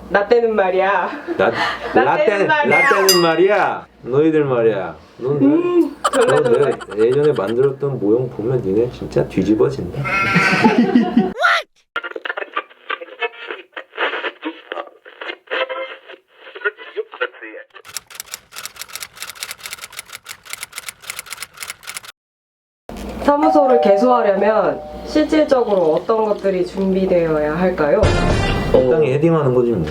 라떼는 말이야. 라떼는 말이야. 너희들 말이야. 너네 예전에 만들었던 모형 보면 니네 진짜 뒤집어진다. 사무소를 개소하려면 실질적으로 어떤 것들이 준비되어야 할까요? 적당히 헤딩하는 거지 뭐.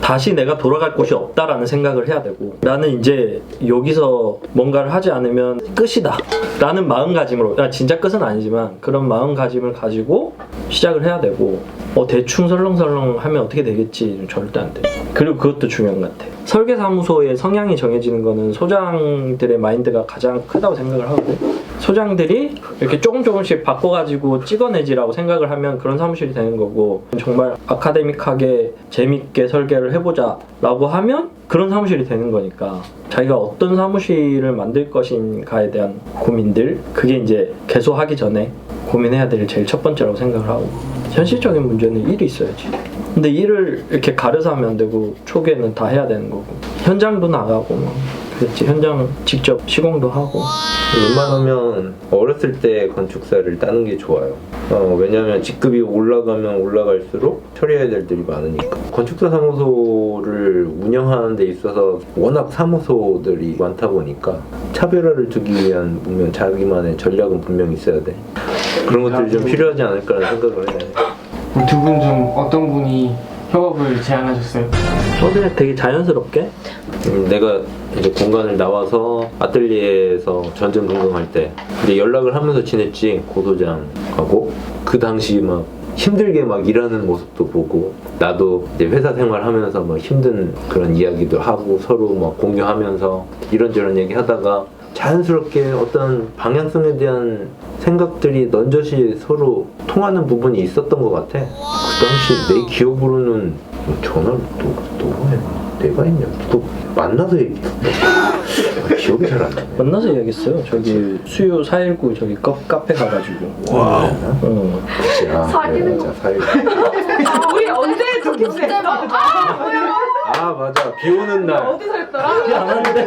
다시 내가 돌아갈 곳이 없다라는 생각을 해야 되고, 나는 이제 여기서 뭔가를 하지 않으면 끝이다 라는 마음가짐으로, 진짜 끝은 아니지만 그런 마음가짐을 가지고 시작을 해야 되고, 대충 설렁설렁 하면 어떻게 되겠지, 절대 안 돼. 그리고 그것도 중요한 것 같아. 설계사무소의 성향이 정해지는 거는 소장들의 마인드가 가장 크다고 생각을 하거든. 소장들이 이렇게 조금씩 바꿔가지고 찍어내지라고 생각을 하면 그런 사무실이 되는 거고, 정말 아카데믹하게 재밌게 설계를 해보자 라고 하면 그런 사무실이 되는 거니까, 자기가 어떤 사무실을 만들 것인가에 대한 고민들, 그게 이제 개소하기 전에 고민해야 될 제일 첫 번째라고 생각을 하고, 현실적인 문제는 일이 있어야지. 근데 일을 이렇게 가려서 하면 안 되고, 초기에는 다 해야 되는 거고, 현장도 나가고 막 그랬지. 현장 직접 시공도 하고. 웬만하면 어렸을 때 건축사를 따는 게 좋아요. 왜냐면 직급이 올라가면 올라갈수록 처리해야 될 일이 많으니까. 건축사 사무소를 운영하는 데 있어서 워낙 사무소들이 많다 보니까 차별화를 두기 위한 분명 자기만의 전략은 분명히 있어야 돼. 그런 것들이 좀 필요하지 않을까라는 생각을 해. 두 분 중 어떤 분이 협업을 제안하셨어요? 그냥 되게 자연스럽게. 내가 이제 공간을 나와서 아뜰리에에서 전전긍긍할 때 이제 연락을 하면서 지냈지. 고소장하고 그 당시 막 힘들게 막 일하는 모습도 보고, 나도 이제 회사 생활하면서 막 힘든 그런 이야기도 하고 서로 막 공유하면서 이런저런 얘기 하다가 자연스럽게 어떤 방향성에 대한 생각들이 넌저시 서로 통하는 부분이 있었던 것 같아. 그 당시 내 기억으로는 전화를 누가 했나? 내가 했냐? 또 만나서 얘기했나? 기억이 잘 안 나네. 만나서 얘기했어요. 저기 수요 419 저기 카페 가가지고. 와우. 사귀는 거. 우리 언제 저기 했어? 아 맞아. 비 오는 날. 어디서 했더라? 안 하는데?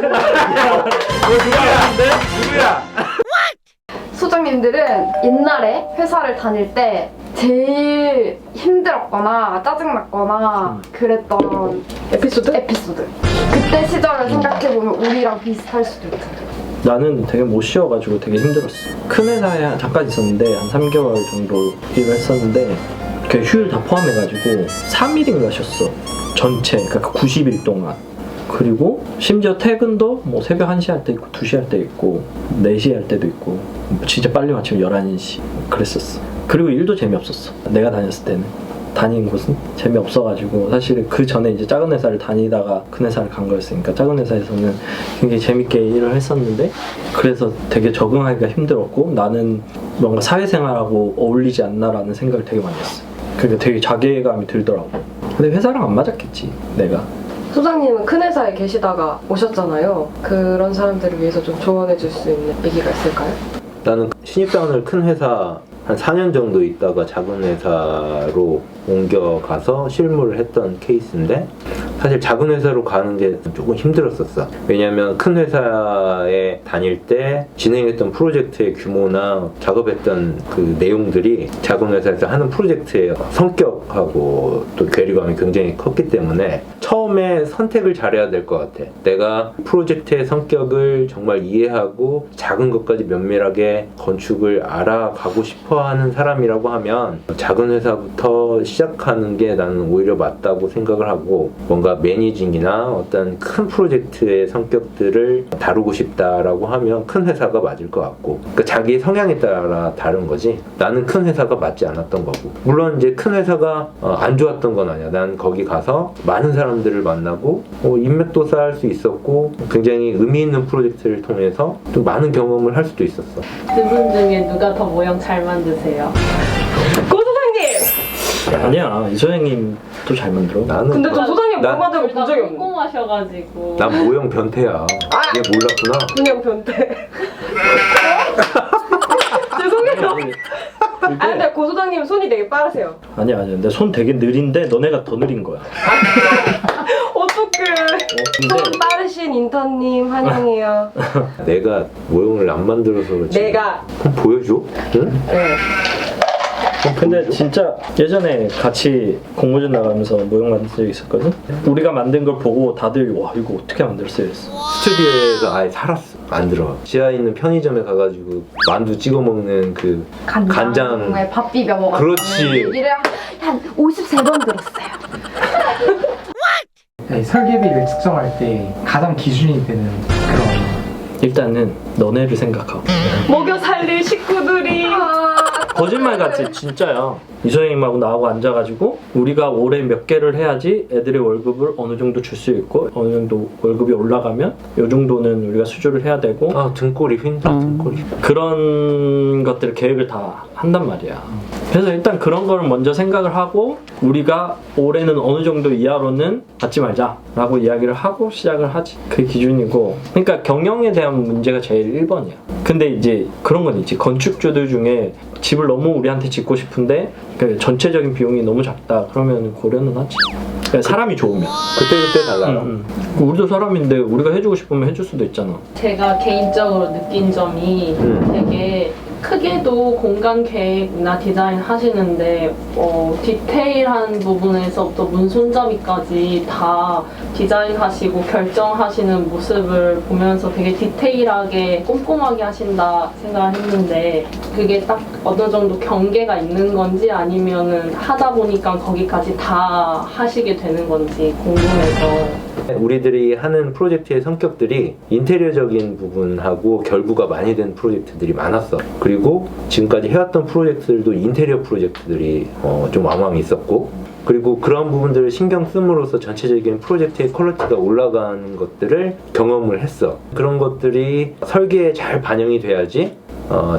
누구야? 소장님들은 옛날에 회사를 다닐 때 제일 힘들었거나 짜증났거나 그랬던 에피소드? 그때 시절을 생각해보면 우리랑 비슷할 수도 있어요. 나는 되게 못 쉬어가지고 되게 힘들었어. 큰 회사에 잠깐 있었는데 한 3개월 정도 일을 했었는데, 그 휴일 다 포함해가지고 3일인가 쉬었어. 전체, 그러니까 90일 동안. 그리고 심지어 퇴근도 뭐 새벽 1시 할 때 있고 2시 할 때 있고 4시 할 때도 있고, 진짜 빨리 마치면 11시 그랬었어. 그리고 일도 재미없었어. 내가 다녔을 때는. 다닌 곳은 재미없어가지고, 사실 그 전에 이제 작은 회사를 다니다가 큰 회사를 간 거였으니까 작은 회사에서는 굉장히 재밌게 일을 했었는데, 그래서 되게 적응하기가 힘들었고, 나는 뭔가 사회생활하고 어울리지 않나라는 생각을 되게 많이 했어. 그러니까 되게 자괴감이 들더라고. 근데 회사랑 안 맞았겠지, 내가. 소장님은 큰 회사에 계시다가 오셨잖아요. 그런 사람들을 위해서 좀 조언해 줄 수 있는 얘기가 있을까요? 나는 신입사원을 큰 회사 한 4년 정도 있다가 작은 회사로 옮겨가서 실무를 했던 케이스인데, 사실 작은 회사로 가는 게 조금 힘들었었어. 왜냐면 큰 회사에 다닐 때 진행했던 프로젝트의 규모나 작업했던 그 내용들이 작은 회사에서 하는 프로젝트의 성격하고 또 괴리감이 굉장히 컸기 때문에 처음에 선택을 잘해야 될 것 같아. 내가 프로젝트의 성격을 정말 이해하고 작은 것까지 면밀하게 건축을 알아가고 싶어 하는 사람이라고 하면 작은 회사부터 시작하는 게 나는 오히려 맞다고 생각을 하고, 뭔가 매니징이나 어떤 큰 프로젝트의 성격들을 다루고 싶다라고 하면 큰 회사가 맞을 것 같고, 그러니까 자기 성향에 따라 다른 거지. 나는 큰 회사가 맞지 않았던 거고, 물론 이제 큰 회사가 안 좋았던 건 아니야. 난 거기 가서 많은 사람들을 만나고 인맥도 쌓을 수 있었고, 굉장히 의미 있는 프로젝트를 통해서 또 많은 경험을 할 수도 있었어. 두 분 중에 누가 더 모형 잘 만드세요? 고 소장님! 아니야, 이소영님도 잘 만들어. 나는 근데 저 소장님 난- 뭐 만들고 본 적이 없는데. 꼼꼼하셔가지고. 난 모형 변태야. 얘 몰랐구나. 그냥 변태. 죄송해요. 아 근데 고 소장님 손이 되게 빠르세요. 아니야. 근데 손 되게 느린데 너네가 더 느린 거야. 어떡해. 근데 손 빠르신 인턴님 환영해요. 내가 모형을 안 만들어서 그렇지. 내가 그럼 보여줘? 응? 네. 근데 진짜 예전에 같이 공모전 나가면서 모형 만든 적 있었거든? 우리가 만든 걸 보고 다들 와 이거 어떻게 만들었어요? 이랬어. 스튜디오에서 아예 살았어. 안 들어가. 지하에 있는 편의점에 가가지고 만두 찍어 먹는 그 간장. 밥 비벼 먹어. 그렇지. 얘기를 한 53번 들었어요. 이 설계비를 측정할 때 가장 기준이 되는 그런 일단은 너네를 생각하고 먹여 살릴 식구들이 거짓말같이 진짜야. 이소영님하고 나하고 앉아가지고 우리가 올해 몇 개를 해야지 애들의 월급을 어느 정도 줄 수 있고 어느 정도 월급이 올라가면 요 정도는 우리가 수주를 해야 되고 아 등골이 휜다. 등골이. 그런 것들 계획을 다 한단 말이야. 그래서 일단 그런 걸 먼저 생각을 하고 우리가 올해는 어느 정도 이하로는 받지 말자라고 이야기를 하고 시작을 하지. 그게 기준이고. 그러니까 경영에 대한 문제가 제일 1번이야. 근데 이제 그런 건 있지. 건축주들 중에 집을 너무 우리한테 짓고 싶은데 그 전체적인 비용이 너무 작다. 그러면 고려는 하지. 그러니까 사람이 좋으면. 그때 달라. 우리도 사람인데 우리가 해주고 싶으면 해줄 수도 있잖아. 제가 개인적으로 느낀 점이 되게 크게도 공간 계획이나 디자인 하시는데 디테일한 부분에서부터 문손잡이까지 다 디자인하시고 결정하시는 모습을 보면서 되게 디테일하게 꼼꼼하게 하신다 생각을 했는데 그게 딱 어느 정도 경계가 있는 건지 아니면은 하다 보니까 거기까지 다 하시게 되는 건지 궁금해서. 우리들이 하는 프로젝트의 성격들이 인테리어적인 부분하고 결부가 많이 된 프로젝트들이 많았어. 그리고 지금까지 해왔던 프로젝트들도 인테리어 프로젝트들이 좀 왕왕 있었고, 그리고 그런 부분들을 신경 씀으로써 전체적인 프로젝트의 퀄리티가 올라가는 것들을 경험을 했어. 그런 것들이 설계에 잘 반영이 돼야지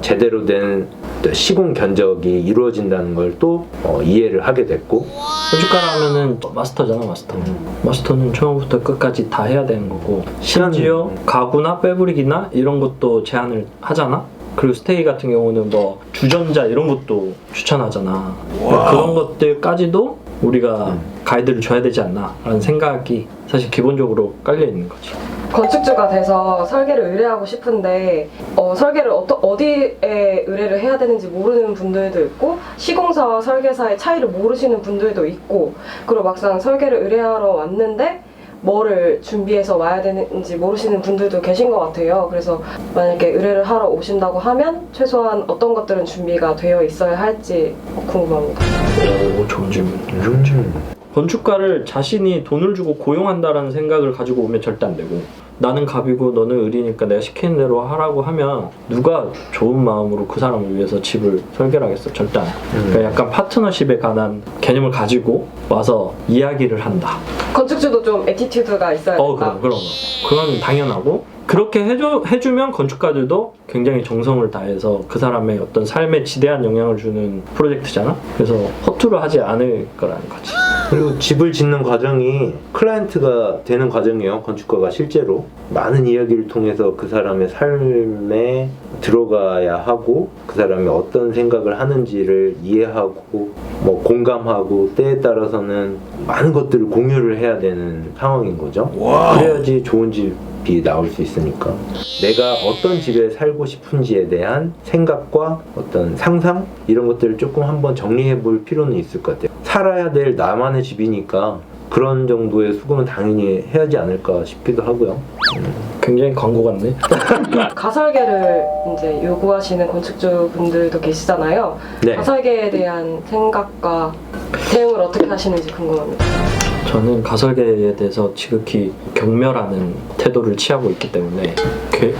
제대로 된 시공 견적이 이루어진다는 걸 또 이해를 하게 됐고. 건축가라면은 마스터잖아. 마스터는 처음부터 끝까지 다 해야 되는 거고, 심지어 가구나 빼부리기나 이런 것도 제안을 하잖아. 그리고 스테이 같은 경우는 뭐 주전자 이런 것도 추천하잖아. 그런 것들까지도 우리가 가이드를 줘야 되지 않나 라는 생각이 사실 기본적으로 깔려 있는 거지. 건축주가 돼서 설계를 의뢰하고 싶은데 설계를 어디에 의뢰를 해야 되는지 모르는 분들도 있고 시공사와 설계사의 차이를 모르시는 분들도 있고, 그리고 막상 설계를 의뢰하러 왔는데 뭐를 준비해서 와야 되는지 모르시는 분들도 계신 것 같아요. 그래서 만약에 의뢰를 하러 오신다고 하면 최소한 어떤 것들은 준비가 되어 있어야 할지 궁금합니다. 오, 좋은 질문. 음. 건축가를 자신이 돈을 주고 고용한다라는 생각을 가지고 오면 절대 안 되고, 나는 갑이고 너는 을이니까 내가 시키는 대로 하라고 하면 누가 좋은 마음으로 그 사람을 위해서 집을 설계를 하겠어? 절대 안 해. 그러니까 약간 파트너십에 관한 개념을 가지고 와서 이야기를 한다. 건축주도 좀 애티튜드가 있어야 된다. 그럼 그건 당연하고, 그렇게 해주면 건축가들도 굉장히 정성을 다해서 그 사람의 어떤 삶에 지대한 영향을 주는 프로젝트잖아. 그래서 허투루 하지 않을 거라는 거지. 그리고 집을 짓는 과정이 클라이언트가 되는 과정이에요. 건축가가 실제로 많은 이야기를 통해서 그 사람의 삶에 들어가야 하고, 그 사람이 어떤 생각을 하는지를 이해하고 뭐 공감하고, 때에 따라서는 많은 것들을 공유를 해야 되는 상황인 거죠. 그래야지 좋은 집이 나올 수 있으니까. 내가 어떤 집에 살고 싶은지에 대한 생각과 어떤 상상, 이런 것들을 조금 한번 정리해 볼 필요는 있을 것 같아요. 살아야 될 나만의 집이니까 그런 정도의 수고는 당연히 해야지 않을까 싶기도 하고요. 굉장히 광고 같네. 가설계를 이제 요구하시는 건축주 분들도 계시잖아요. 네. 가설계에 대한 생각과 대응을 어떻게 하시는지 궁금합니다. 저는 가설계에 대해서 지극히 경멸하는 태도를 취하고 있기 때문에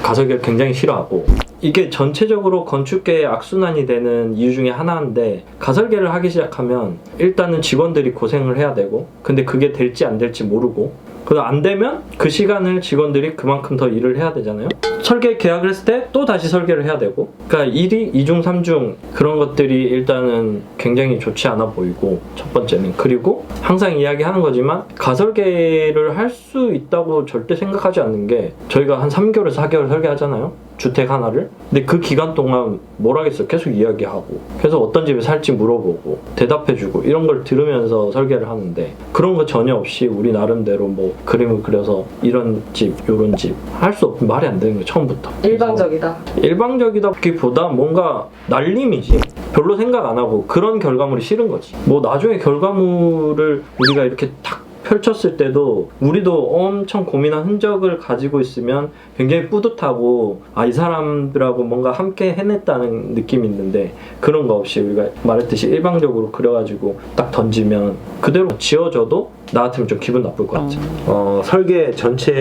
가설계를 굉장히 싫어하고, 이게 전체적으로 건축계의 악순환이 되는 이유 중에 하나인데, 가설계를 하기 시작하면 일단은 직원들이 고생을 해야 되고, 근데 그게 될지 안 될지 모르고, 그래서 안 되면 그 시간을 직원들이 그만큼 더 일을 해야 되잖아요. 설계 계약을 했을 때 또 다시 설계를 해야 되고, 그러니까 일이 2중 3중 그런 것들이 일단은 굉장히 좋지 않아 보이고, 첫 번째는. 그리고 항상 이야기하는 거지만 가설계를 할 수 있다고 절대 생각하지 않는 게, 저희가 한 3개월에서 4개월 설계하잖아요. 주택 하나를. 근데 그 기간 동안 뭘 하겠어? 계속 이야기하고 그래서 어떤 집에 살지 물어보고 대답해주고 이런 걸 들으면서 설계를 하는데 그런 거 전혀 없이 우리 나름대로 뭐 그림을 그려서 이런 집 요런 집 할 수 없고 말이 안 되는 거예요. 처음부터. 일방적이다. 일방적이다기보다 뭔가 날림이지. 별로 생각 안 하고 그런 결과물이 싫은 거지. 뭐 나중에 결과물을 우리가 이렇게 탁 펼쳤을 때도 우리도 엄청 고민한 흔적을 가지고 있으면 굉장히 뿌듯하고 아, 이 사람들하고 뭔가 함께 해냈다는 느낌이 있는데 그런 거 없이 우리가 말했듯이 일방적으로 그려가지고 딱 던지면 그대로 지워져도 나 같으면 좀 기분 나쁠 것 같아. 설계 전체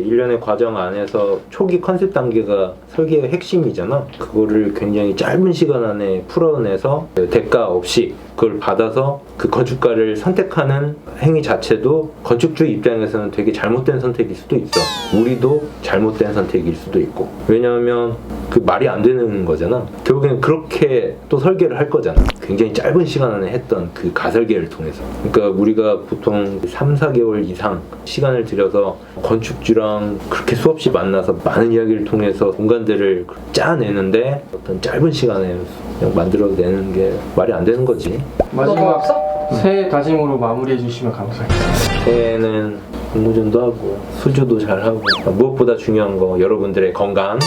일련의 과정 안에서 초기 컨셉 단계가 설계의 핵심이잖아. 그거를 굉장히 짧은 시간 안에 풀어내서 대가 없이 그걸 받아서 그 건축가를 선택하는 행위 자체도 건축주 입장에서는 되게 잘못된 선택일 수도 있어. 우리도 잘못된 선택일 수도 있고. 왜냐하면 그 말이 안 되는 거잖아. 결국에는 그렇게 또 설계를 할 거잖아. 굉장히 짧은 시간 안에 했던 그 가설계를 통해서. 그러니까 우리가 보통 3, 4개월 이상 시간을 들여서 건축주랑 그렇게 수없이 만나서 많은 이야기를 통해서 공간들을 짜내는데 어떤 짧은 시간에 그냥 만들어내는 게 말이 안 되는 거지. 너뭐 마지막 없어? 새해 다짐으로 마무리해 주시면 감사하겠습니다. 새해에는 공모전도 하고 수주도 잘하고 무엇보다 중요한 거 여러분들의 건강.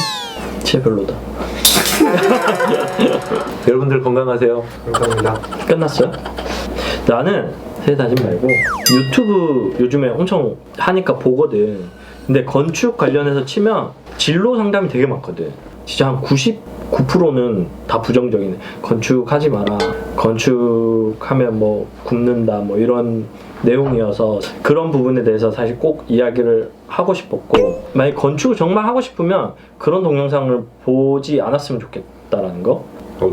진짜 별로다. 여러분들 건강하세요. 감사합니다. 끝났어요? 나는 새해 다짐 말고 유튜브 요즘에 엄청 하니까 보거든. 근데 건축 관련해서 치면 진로 상담이 되게 많거든. 진짜 한 99%는 다 부정적이네. 건축하지 마라. 건축하면 뭐 굶는다. 뭐 이런 내용이어서 그런 부분에 대해서 사실 꼭 이야기를 하고 싶었고 만약 건축을 정말 하고 싶으면 그런 동영상을 보지 않았으면 좋겠다라는 거.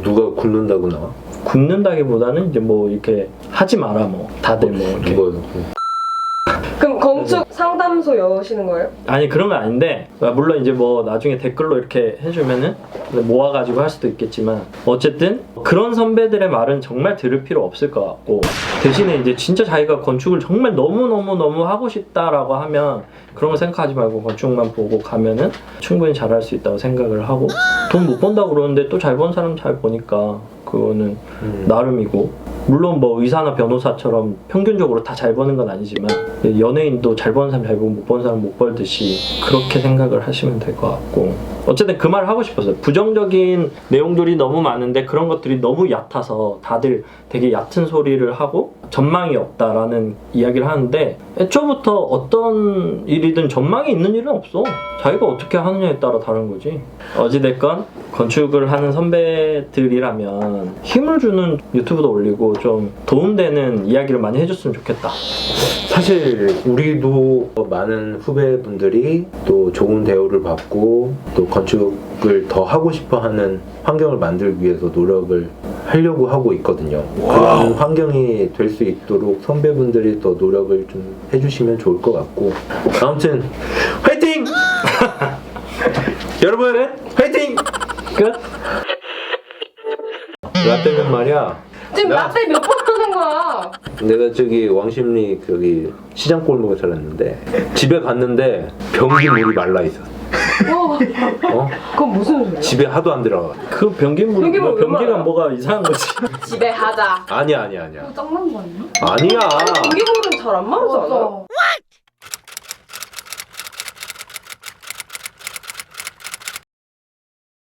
누가 굶는다고 나와? 굶는다기보다는 이제 뭐 이렇게 하지 마라 뭐 다들 뭐 이렇게 누가 그럼 건축 상담소 여시는 거예요? 아니 그런 건 아닌데 물론 이제 뭐 나중에 댓글로 이렇게 해주면은 모아가지고 할 수도 있겠지만 어쨌든 그런 선배들의 말은 정말 들을 필요 없을 것 같고 대신에 이제 진짜 자기가 건축을 정말 너무 하고 싶다라고 하면 그런 거 생각하지 말고 건축만 보고 가면은 충분히 잘할 수 있다고 생각을 하고 돈 못 번다고 그러는데 또 잘 번 사람 잘 보니까 그거는 나름이고 물론 뭐 의사나 변호사처럼 평균적으로 다 잘 버는 건 아니지만 연예인도 잘 버는 사람 잘 벌고 못 버는 사람 못 벌듯이 그렇게 생각을 하시면 될 것 같고 어쨌든 그 말을 하고 싶었어요. 부정적인 내용들이 너무 많은데 그런 것들이 너무 얕아서 다들 되게 얕은 소리를 하고 전망이 없다라는 이야기를 하는데 애초부터 어떤 일이든 전망이 있는 일은 없어. 자기가 어떻게 하느냐에 따라 다른 거지. 어찌됐건 건축을 하는 선배들이라면 힘을 주는 유튜브도 올리고 좀 도움되는 이야기를 많이 해줬으면 좋겠다. 사실 우리도 많은 후배분들이 또 좋은 대우를 받고 또 건축을 더 하고 싶어하는 환경을 만들기 위해서 노력을 하려고 하고 있거든요. 그런 환경이 될 수 있도록 선배분들이 더 노력을 좀 해주시면 좋을 것 같고 아무튼 화이팅! 여러분 화이팅! 끝? 라떼는 말이야 지금 라떼 몇 번 하는 거야? 내가 저기 왕십리 저기 시장 골목에 살았는데 집에 갔는데 변기 물이 말라 있었어. 어? 그건 무슨 소리야? 집에 하도 안 들어가. 그 변기물 변기물 왜 변기가 말아요? 뭐가 이상한 거지. 집에 하자. 아니야. 짱난 거 아니야? 아니야. 공기물은 잘 안 마르지 않아? 맞아.